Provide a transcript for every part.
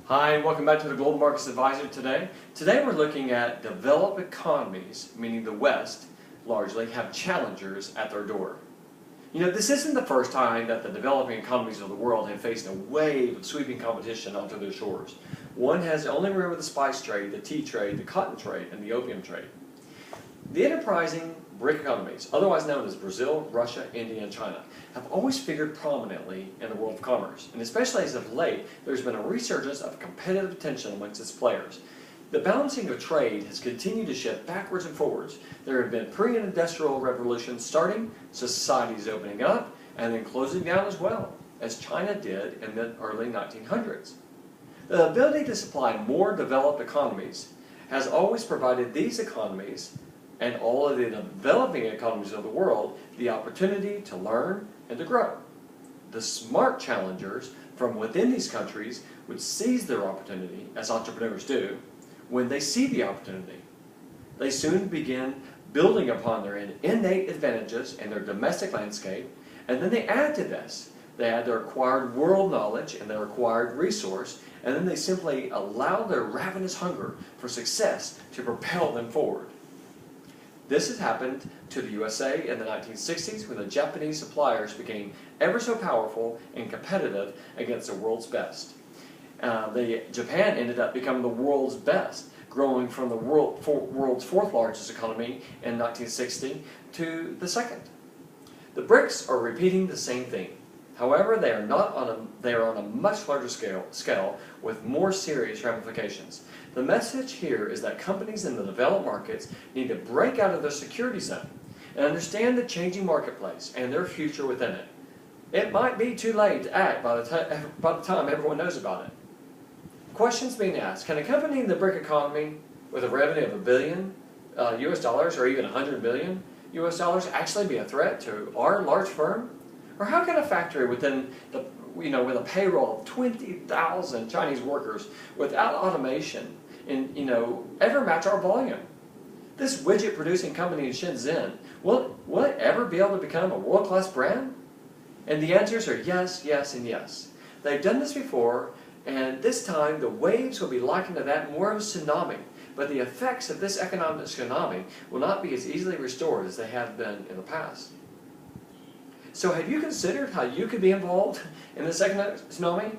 Hi, and welcome back to the Global Markets Advisor today. Today we're looking at developed economies, meaning the West, largely, have challengers at their door. You know, this isn't the first time that the developing economies of the world have faced a wave of sweeping competition onto their shores. One has only remembered the spice trade, the tea trade, the cotton trade, and the opium trade. The enterprising BRIC economies, otherwise known as Brazil, Russia, India, and China, have always figured prominently in the world of commerce, and especially as of late, there's been a resurgence of competitive tension amongst its players. The balancing of trade has continued to shift backwards and forwards. There have been pre-industrial revolutions starting, societies opening up, and then closing down as well, as China did in the early 1900s. The ability to supply more developed economies has always provided these economies and all of the developing economies of the world the opportunity to learn and to grow. The smart challengers from within these countries would seize their opportunity, as entrepreneurs do, when they see the opportunity. They soon begin building upon their innate advantages in their domestic landscape, and then they add to this. They add their acquired world knowledge and their acquired resource, and then they simply allow their ravenous hunger for success to propel them forward. This has happened to the USA in the 1960s when the Japanese suppliers became ever so powerful and competitive against the world's best. Japan ended up becoming the world's best, growing from the world's fourth largest economy in 1960 to the second. The BRICS are repeating the same thing. However, they are on a much larger scale with more serious ramifications. The message here is that companies in the developed markets need to break out of their security zone and understand the changing marketplace and their future within it. It might be too late to act by the time everyone knows about it. Questions being asked: can a company in the BRIC economy with a revenue of $1 billion US dollars or even $100 billion US dollars actually be a threat to our large firm? Or how can a factory with a payroll of 20,000 Chinese workers without automation ever match our volume? This widget producing company in Shenzhen, will it ever be able to become a world-class brand? And the answers are yes, yes, and yes. They've done this before, and this time the waves will be likened to that more of a tsunami, but the effects of this economic tsunami will not be as easily restored as they have been in the past. So have you considered how you could be involved in this economic tsunami?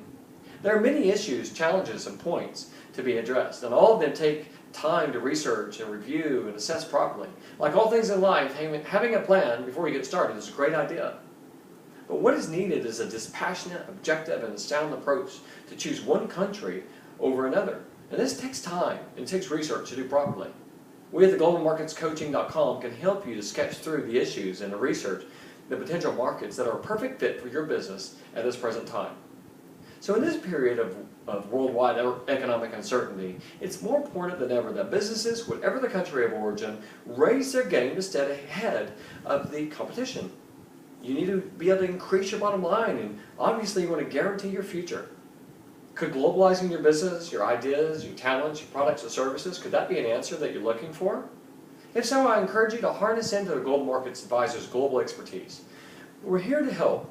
There are many issues, challenges, and points to be addressed, and all of them take time to research and review and assess properly. Like all things in life, having a plan before you get started is a great idea. But what is needed is a dispassionate, objective, and sound approach to choose one country over another. And this takes time and takes research to do properly. We at the globalmarketscoaching.com can help you to sketch through the issues and the research the potential markets that are a perfect fit for your business at this present time. So in this period of worldwide economic uncertainty, it's more important than ever that businesses, whatever the country of origin, raise their game to stay ahead of the competition. You need to be able to increase your bottom line, and obviously you want to guarantee your future. Could globalizing your business, your ideas, your talents, your products and services, could that be an answer that you're looking for? If so, I encourage you to harness into the Global Markets Advisor's global expertise. We're here to help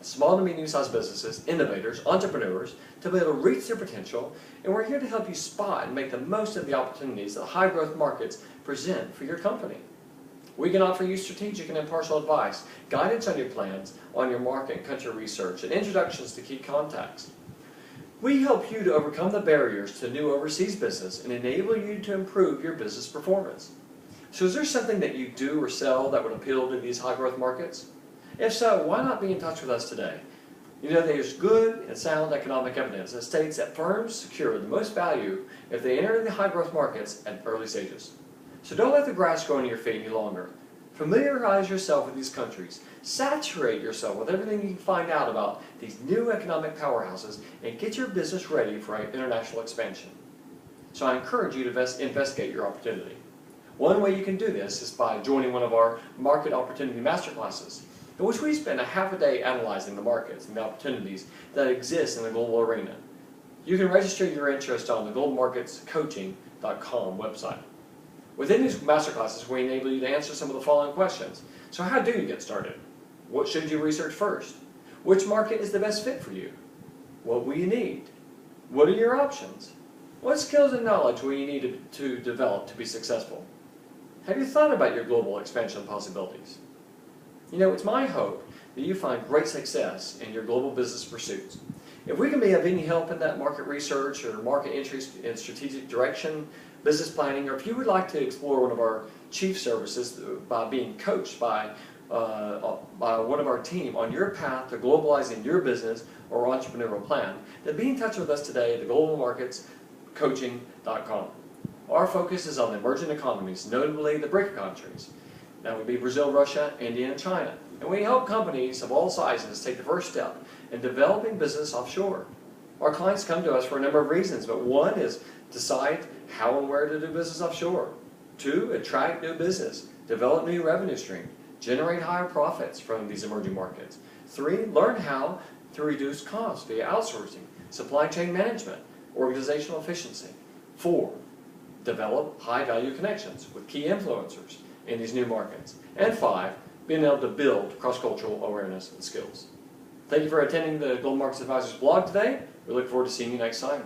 small to medium-sized businesses, innovators, entrepreneurs, to be able to reach their potential, and we're here to help you spot and make the most of the opportunities that high-growth markets present for your company. We can offer you strategic and impartial advice, guidance on your plans, on your market and country research, and introductions to key contacts. We help you to overcome the barriers to new overseas business and enable you to improve your business performance. So is there something that you do or sell that would appeal to these high-growth markets? If so, why not be in touch with us today? You know, there's good and sound economic evidence that states that firms secure the most value if they enter the high-growth markets at early stages. So don't let the grass grow under your feet any longer. Familiarize yourself with these countries. Saturate yourself with everything you can find out about these new economic powerhouses and get your business ready for international expansion. So I encourage you to investigate your opportunity. One way you can do this is by joining one of our Market Opportunity Masterclasses, in which we spend a half a day analyzing the markets and the opportunities that exist in the global arena. You can register your interest on the globalmarketscoaching.com website. Within these masterclasses, we enable you to answer some of the following questions. So how do you get started? What should you research first? Which market is the best fit for you? What will you need? What are your options? What skills and knowledge will you need to develop to be successful? Have you thought about your global expansion possibilities? You know, it's my hope that you find great success in your global business pursuits. If we can be of any help in that market research or market entry and strategic direction, business planning, or if you would like to explore one of our chief services by being coached by one of our team on your path to globalizing your business or entrepreneurial plan, then be in touch with us today at theglobalmarketscoaching.com. Our focus is on the emerging economies, notably the BRIC countries. That would be Brazil, Russia, India, and China. And we help companies of all sizes take the first step in developing business offshore. Our clients come to us for a number of reasons, but one is decide how and where to do business offshore. Two, attract new business, develop new revenue streams, generate higher profits from these emerging markets. Three, learn how to reduce costs via outsourcing, supply chain management, organizational efficiency. Four, develop high-value connections with key influencers in these new markets. And five, being able to build cross-cultural awareness and skills. Thank you for attending the Global Markets Advisors blog today. We look forward to seeing you next time.